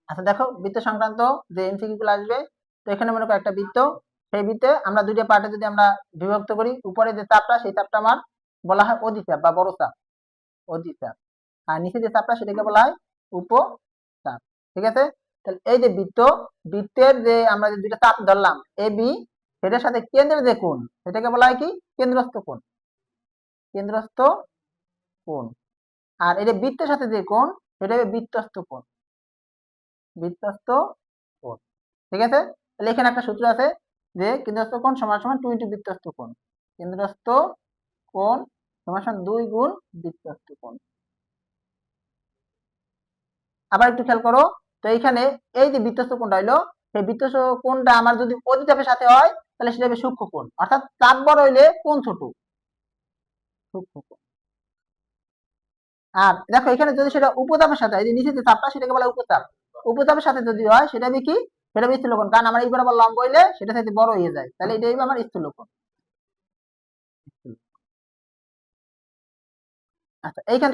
আচ্ছা দেখো, বৃত্ত সংক্রান্ত যে এমসিকিউ গুলো আসবে, তো এখানে মনে করো একটা বৃত্ত, সেই বৃত্তে আমরা দুইটা পার্টে যদি আমরা বিভক্ত করি, উপরে যে চাপটা সেই চাপটা আমার বলা হয় অধিচাপ বা বড় চাপ, অধিচাপ। আর নিচে যে চাপটা সেটাকে বলা হয় উপচাপ। ঠিক আছে? তাহলে এই যে বৃত্ত, বৃত্তের যে আমরা যে দুইটা চাপ ধরলাম এ বি, সেটার সাথে কেন্দ্রের যে কোণ সেটাকে বলা হয় কি? কেন্দ্রস্থ কোণ, কেন্দ্রস্থ কোণ। আর এই যে বৃত্তের সাথে যে কোণ সেটা হবে বৃত্তস্থ কোণ, বৃত্তস্থ কোণ। ঠিক আছে? তাহলে এখানে একটা সূত্র আছে যে কেন্দ্রস্থ কোণ সমান সমান 2 ইনটু বৃত্তস্থ কোণ, কেন্দ্রস্থ কোণ সমান সমান 2 গুণ বৃত্তস্থ কোণ। আবার একটু খেয়াল করো, তো এইখানে এই যে বৃত্তস্থ কোণটা হইলো, সেই বৃত্তস্থ কোণটা আমার যদি অধিচাপের সাথে হয় তাহলে সেটা হবে সূক্ষ্ম কোণ, অর্থাৎ চাপ বড় হইলে কোণ ছোট, সূক্ষ্ম কোণ। আর দেখো এখানে যদি সেটা উপচাপের সাথে হয়, এই যে নিচে যে চাপটা সেটাকে বলা হয় উপচাপ, উপচাপের সাথে যদি হয় সেটা হবে কি? সেটা হবে স্থূলকোণ, কারণ আমার এই বরাবর লম্ব হইলে সেটা সাথে বড় হয়ে যায়, তাহলে এটাই হবে আমার স্থূলকোণ। আচ্ছা, এইখান থেকে